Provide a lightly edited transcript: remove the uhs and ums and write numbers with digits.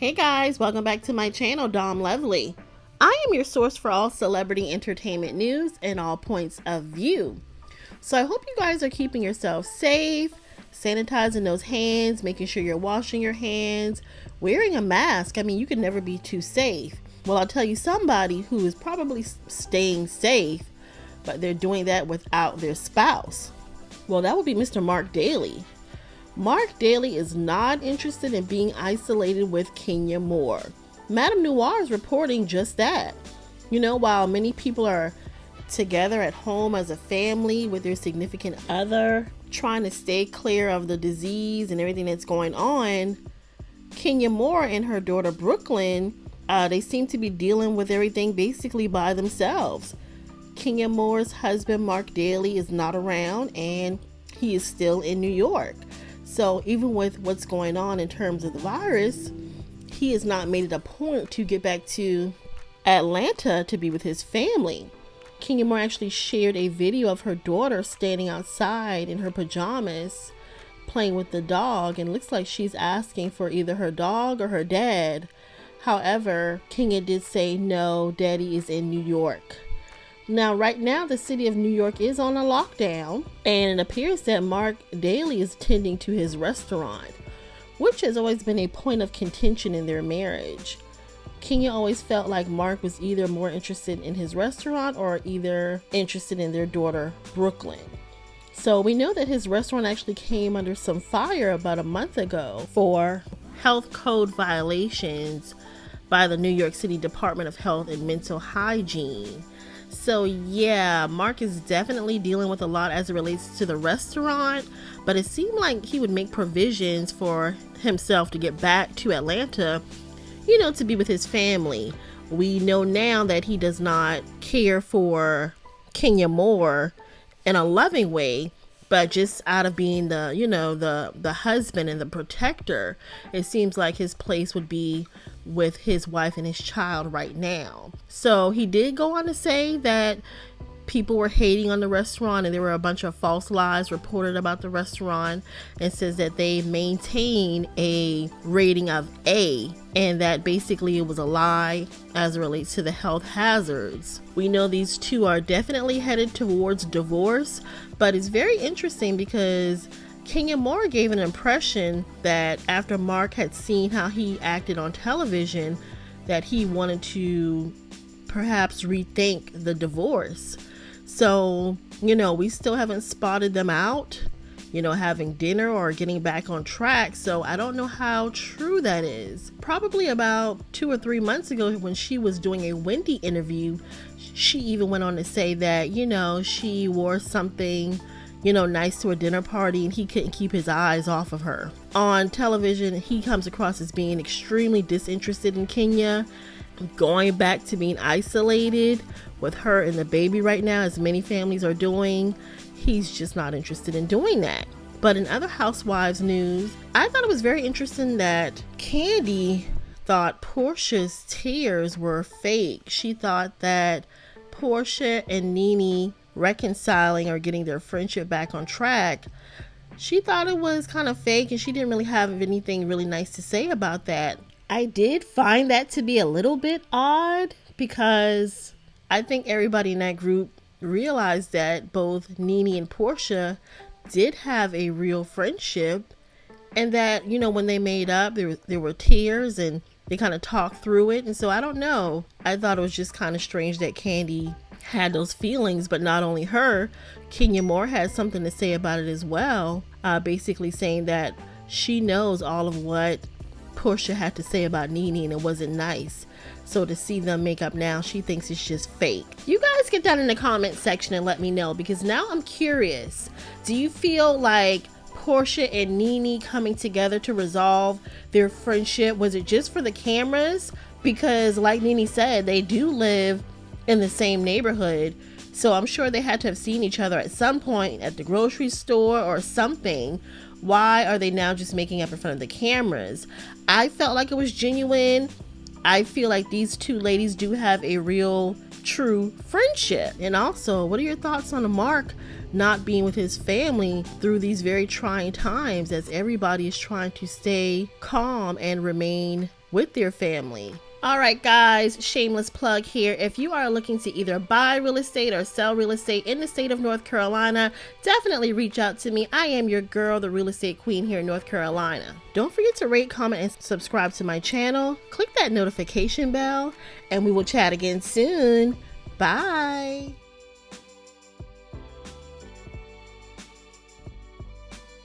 Hey guys, welcome back to my channel, Dom Lovely. I am your source for all celebrity entertainment news and all points of view. So I hope you guys are keeping yourself safe, sanitizing those hands, making sure you're washing your hands, wearing a mask. I mean, you can never be too safe. Well, I'll tell you somebody who is probably staying safe, but they're doing that without their spouse. Well, that would be Mr. Marc Daly. Marc Daly is not interested in being isolated with Kenya Moore. Madamenoire is reporting just that. You know, while many people are together at home as a family with their significant other, trying to stay clear of the disease and everything that's going on, Kenya Moore and her daughter Brooklyn, they seem to be dealing with everything basically by themselves. Kenya Moore's husband, Marc Daly, is not around and he is still in New York. So even with what's going on in terms of the virus, he has not made it a point to get back to Atlanta to be with his family. Kenya Moore actually shared a video of her daughter standing outside in her pajamas playing with the dog, and it looks like she's asking for either her dog or her dad. However, Kenya did say no, daddy is in New York. Now, right now, the city of New York is on a lockdown, and it appears that Marc Daly is tending to his restaurant, which has always been a point of contention in their marriage. Kenya always felt like Marc was either more interested in his restaurant or either interested in their daughter, Brooklyn. So we know that his restaurant actually came under some fire about a month ago for health code violations by the New York City Department of Health and Mental Hygiene. So yeah, Marc is definitely dealing with a lot as it relates to the restaurant, but it seemed like he would make provisions for himself to get back to Atlanta, you know, to be with his family. We know now that he does not care for Kenya Moore in a loving way, but just out of being the, you know, the husband and the protector, it seems like his place would be with his wife and his child right now. So he did go on to say that people were hating on the restaurant and there were a bunch of false lies reported about the restaurant, and says that they maintain a rating of A and that basically it was a lie as it relates to the health hazards. We know these two are definitely headed towards divorce, but it's very interesting because Kenya Moore gave an impression that after Marc had seen how he acted on television, that he wanted to perhaps rethink the divorce. So, you know, we still haven't spotted them out, you know, having dinner or getting back on track. So I don't know how true that is. Probably about 2 or 3 months ago when she was doing a Wendy interview, she even went on to say that, you know, she wore something, you know, nice to a dinner party and he couldn't keep his eyes off of her. On television, he comes across as being extremely disinterested in Kenya, going back to being isolated with her and the baby right now, as many families are doing. He's just not interested in doing that. But in other Housewives news, I thought it was very interesting that Kandi thought Portia's tears were fake. She thought that Portia and Nene reconciling or getting their friendship back on track, she thought it was kind of fake and she didn't really have anything really nice to say about that. I did find that to be a little bit odd because I think everybody in that group realized that both Nene and Portia did have a real friendship, and that, you know, when they made up, there were tears and they kind of talked through it. And so I don't know. I thought it was just kind of strange that Kandi had those feelings, but not only her, Kenya Moore had something to say about it as well, basically saying that she knows all of what Portia had to say about Nene and it wasn't nice. So to see them make up now, she thinks it's just fake. You guys get down in the comment section and let me know, because now I'm curious. Do you feel like Portia and Nene coming together to resolve their friendship, was it just for the cameras? Because like Nene said, they do live in the same neighborhood, so I'm sure they had to have seen each other at some point at the grocery store or something. Why are they now just making up in front of the cameras? I felt like it was genuine. I feel like these two ladies do have a real, true friendship. And also, what are your thoughts on Marc not being with his family through these very trying times, as everybody is trying to stay calm and remain with their family. All right, guys, shameless plug here. If you are looking to either buy real estate or sell real estate in the state of North Carolina, definitely reach out to me. I am your girl, the real estate queen here in North Carolina. Don't forget to rate, comment, and subscribe to my channel. Click that notification bell, and we will chat again soon. Bye.